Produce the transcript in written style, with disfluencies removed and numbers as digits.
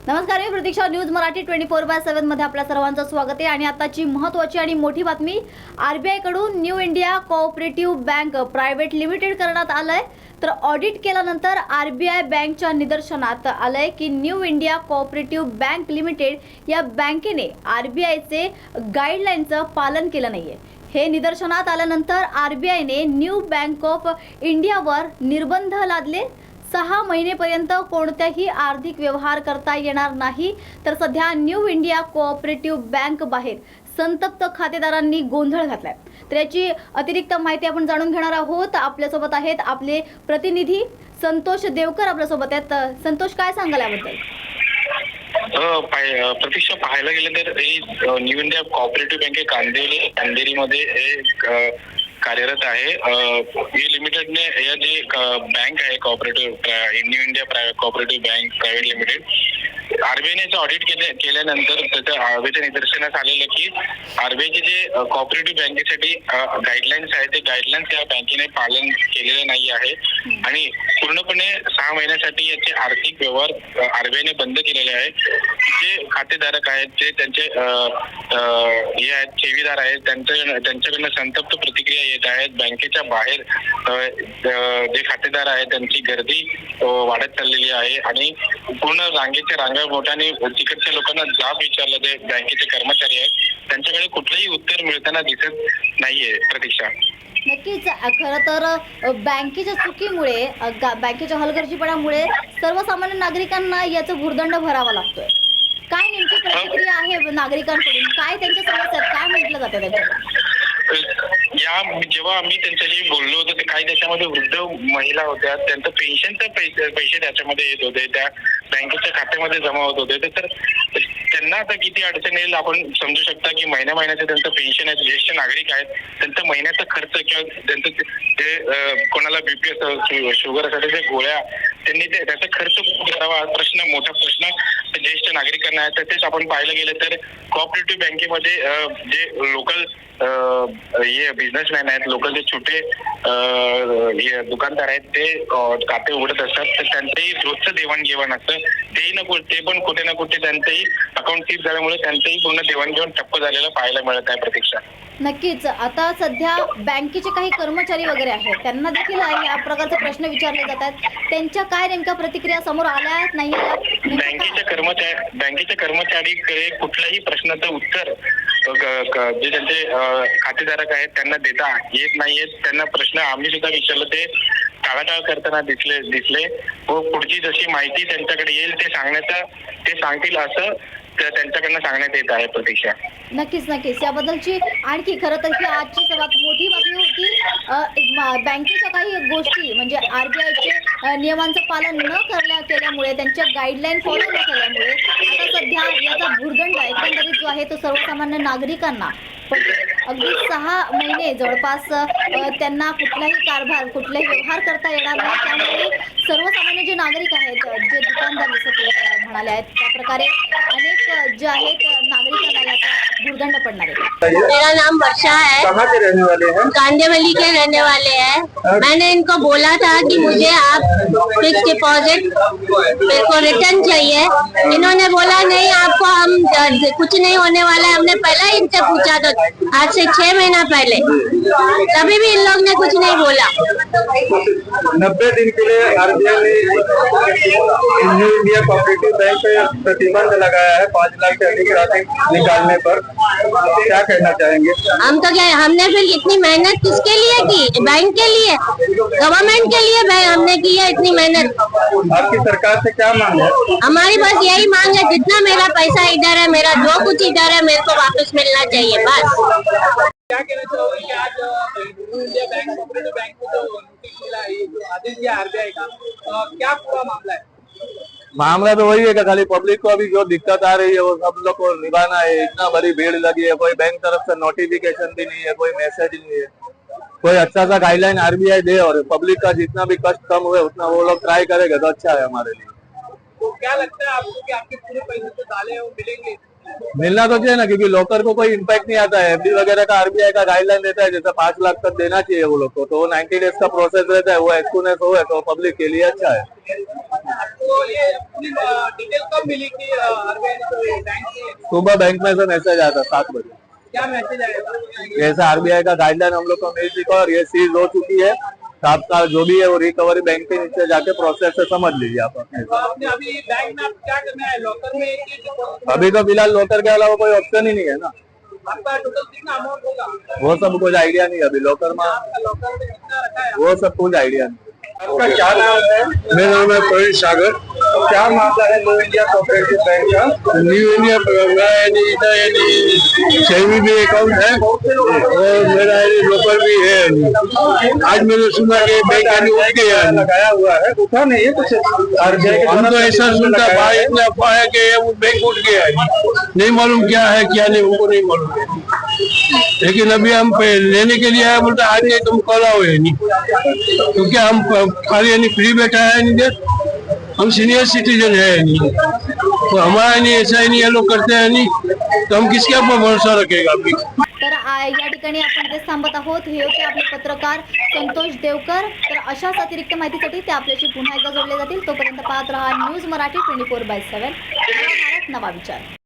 नमस्कार, मी प्रतीक्षा. न्यूज मराठी 24/7 मध्ये आपल्या सर्वांचं स्वागत आहे. आणि आताची महत्त्वाची आणि मोठी बातमी, आरबीआय कडून new India cooperative bank private limited करण्यात आलंय. तर ऑडिट केल्यानंतर आरबीआय बँकच्या निदर्शनात आलंय की new India cooperative bank limited या बँकेने आरबीआयचे गाईडलाईनचं पालन केलं नाहीये. हे निदर्शनात आल्यानंतर आरबीआयने न्यू बँक ऑफ इंडियावर निर्बंध लादले. 6 महिनेपर्यंत कोणत्याही आर्थिक व्यवहार करता येणार नाही. तर सध्या न्यू इंडिया कोऑपरेटिव्ह बँक बाहेर संतप्त खातेदारांनी गोंधळ घातलाय. तर याची अतिरिक्त माहिती आपण जाणून घेणार आहोत. आपल्यासोबत आहेत आपले प्रतिनिधी संतोष देवकर आपल्यासोबत आहेत. संतोष, काय सांगाल याबद्दल? प्रतीक्षा, पाहायला गेलं तर न्यू इंडिया कोऑपरेटिव्ह बँक अंधेरीमध्ये कार्यरत आहे. लिमिटेडने या जे बँक आहे cooperative new India cooperative bank private limited, आरबीआयने ऑडिट केल्यानंतर त्याच्या आरबीआयच्या निदर्शनास आलेलं की आरबीआयचे जे कोऑपरेटिव्ह बँकेसाठी गाईडलाईन्स आहेत ते गाईडलाईन्स या बँकेने पालन केलेलं नाही आहे आणि पूर्णपणे 6 महिन्यासाठी याचे आर्थिक व्यवहार आरबीआयने बंद केलेले आहे. जे खातेधारक आहेत, जे त्यांचे हे आहेत, ठेवीदार आहेत, त्यांच्याकडनं संतप्त प्रतिक्रिया येत आहेत. बँकेच्या बाहेर जे खातेदार आहेत त्यांची गर्दी वाढत चाललेली आहे आणि पूर्ण रांगेच्या रांगा मोठ्याने तिकडच्या लोकांना जाब विचारलं. जे बँकेचे कर्मचारी आहेत त्यांच्याकडे कुठलंही उत्तर मिळताना दिसत नाहीये. प्रतीक्षा, नक्कीच. खरं तर बँकेच्या चुकीमुळे, बँकेच्या हलगर्जीपणामुळे सर्वसामान्य नागरिकांना याचं भुर्दंड भरावा लागतोय. काय नेमकी प्रतिक्रिया आहे नागरिकांकडून? काय त्यांच्या समस्या, काय म्हटलं जातं त्यांच्याकडून? जेव्हा आम्ही त्यांच्याशी बोललो होतो ते काही त्याच्यामध्ये वृद्ध महिला होत्या, त्यांचं पेन्शनचे पैसे त्याच्यामध्ये येत होते, त्या बँकेच्या खात्यामध्ये जमा होत होते. तर त्यांना आता किती अडचण येईल आपण समजू शकता की महिन्याचे त्यांचं पेन्शन आहे. ज्येष्ठ नागरिक आहेत, त्यांचा महिन्याचा खर्च किंवा त्यांचं ते कोणाला बीपी असं शुगरसाठी जे गोळ्या त्यांनी त्याचा खर्च करावा, मोठा प्रश्न ज्येष्ठ नागरिकांना आहे. तसेच आपण पाहायला गेलं तर कोऑपरेटिव्ह बँकेमध्ये जे लोकल हे बिझनेसमॅन आहेत, लोकल जे छोटे दुकानदार आहेत ते खाते उघडत असतात. तर त्यांचंही रोजचं देवाणघेवाण असतं. ते पण कुठे ना कुठे त्यांचंही अकाउंट सीज झाल्यामुळे त्यांचंही पूर्ण देवाणघेवाण ठप्प झालेलं पाहायला मिळत आहे. प्रतीक्षा, नक्कीच. आता सध्या बँकेचे काही कर्मचारी वगैरे आहेत, त्यांना देखील या प्रकारचे प्रश्न विचारले जातात. त्यांच्या काय नेमक्या प्रतिक्रिया समोर आल्या आहेत नाही? बँकेच्या कर्मचारीकडे कुठल्याही प्रश्नाचं उत्तर जे त्यांचे खातेधारक आहेत त्यांना देता येत नाहीयेत. त्यांना प्रश्न आम्ही सुद्धा विचारलं, ते टाळाटाळ करताना दिसले व पुढची जशी माहिती त्यांच्याकडे येईल ते सांगतील असं त्यांच्याकडनं सांगण्यात येत आहे. प्रतीक्षा, नक्कीच. याबद्दलची आणखी खरं तर ही आजची सर्वात मोठी बातमी होती. बँकेच्या काही गोष्टी म्हणजे आरबीआयचे नियमांचं पालन न केल्यामुळे, त्यांच्या गाईडलाईन फॉलो न केल्यामुळे आता सध्या याचा भुर्दंड एकंदरीत जो आहे तो सर्वसामान्य नागरिकांना अगदी 6 महिने जवळपास त्यांना कुठलाही व्यवहार करता येणार नाही. त्यामुळे सर्वसामान्य जे नागरिक आहेत, जे दुकानदार जसं म्हणाले आहेत त्याप्रकारे अनेक जे आहेत नागरिकांना याचा भुर्दंड पडणार आहे. मेरा नाम वर्षा है। कहाँ के रहने वाले हैं? कांदेवली के रहने वाले हैं। मैंने इनको बोला था कि मुझे आप फिक्स डिपॉजिट मेरे को रिटर्न चाहिए। इन्होंने बोला नहीं, आपको हम कुछ नहीं होने वाला है। हमने पहले इनसे पूछा था आज से 6 महीना पहले, तभी भी इन लोग ने कुछ नहीं बोला। 90 दिन के लिए आरबीआई ने न्यू इंडिया कोऑपरेटिव बैंक पे प्रतिबंध लगाया है 5 लाख से अधिक राशि निकालने पर। क्या कहना चाहेंगे? हम तो क्या, हमने फिर इतनी मेहनत किसके लिए की? बैंक के लिए, गवर्नमेंट के लिए हमने की है इतनी मेहनत। आपकी सरकार से क्या मांग है? हमारी बस यही मांग है, जितना मेरा पैसा इधर है, मेरा जो कुछ इधर है, मेरे को वापस मिलना चाहिए बस। क्या कहना चाहोगे कि आज new India bank cooperative bank को जो नोटिस मिला है, जो आदेश दिया आरबीआई का, क्या पूरा मामला है? मामला तो वही है कि खाली पब्लिक को अभी जो दिक्कत आ रही है वो सब लोग को निभाना है। इतना बड़ी भीड़ लगी है, कोई बैंक तरफ से नोटिफिकेशन भी नहीं है, कोई मैसेज नहीं है, कोई अच्छा सा गाइडलाइन आरबीआई दे और पब्लिक का जितना भी कष्ट कम हुए उतना वो लोग ट्राई करेगा तो अच्छा है हमारे लिए। तो क्या लगता है आपको कि आपके पूरे पैसे जो डाले हैं वो मिलेंगे? मिलना तो चाहिए ना, क्योंकि लॉकर को कोई इम्पैक्ट नहीं आता है। एफडी वगैरह का आरबीआई का गाइडलाइन देता है, जैसे 5 लाख तक देना चाहिए वो लोग को, तो 90 डेज का प्रोसेस रहता है। वो एज सून एज हो है तो पब्लिक के लिए अच्छा है। आपको ये पूरी डिटेल कब मिली कि आरबीआई ने बैंक से सुबह बैंक में से मैसेज आया था 7 बजे, क्या मैसेज आएगा? जैसे आरबीआई का गाइडलाइन हम लोग को मिल चुका और ये सीज हो चुकी है। तो आपका जो भी है वो रिकवरी बैंक के नीचे जाके प्रोसेस से समझ लीजिए आप अपने। तो आपने अभी बैंक में आप क्या करना है, लॉकर में कि deposit? अभी तो फिलहाल लॉकर के अलावा कोई ऑप्शन ही नहीं है ना, आपका टोटल कितना अमाउंट होगा? वो सब कुछ आइडिया नहीं है अभी लॉकर में, आपका लॉकर में कितना रखा है? वो सब कुछ आइडिया नहीं। आपका क्या नाम है? मेरा नाम है प्रवीण सागर। क्या मामला है न्यू इंडिया कोऑपरेटिव बैंक का? न्यू इंडिया सेविंग भी अकाउंट है और मेरा लोकल भी है। आज मैंने सुना कि बैंक उठ गया है। लगाया हुआ है, उठा नहीं है कुछ आरबीआई हम तो ऐसा सुनता भाई, इतना अफवाह है कि वो बैंक उठ गया है। नहीं मालूम क्या है क्या नहीं, उनको नहीं मालूम है। लेकिन अभी हम लेने के लिए आया, बोलते आज नहीं तुम कल आओ। नहीं क्योंकि हम खाली यानी फ्री बैठा है नहीं देख, हम सीनियर सिटीजन है नहीं, तो हमारा नहीं ऐसा ही नहीं ये लोग करते हैं नहीं, तो हम किसके ऊपर भरोसा रखेगा अभी। तर या ठिकाणी आपण इथेच थांबत आहोत. हे होते आपले पत्रकार संतोष देवकर. तर अशाच अतिरिक्त माहितीसाठी ते आपल्याशी पुन्हा एकदा जोडले जातील. तोपर्यंत पाहत रहा न्यूज मराठी 24/7. नवा भारत नवा विचार.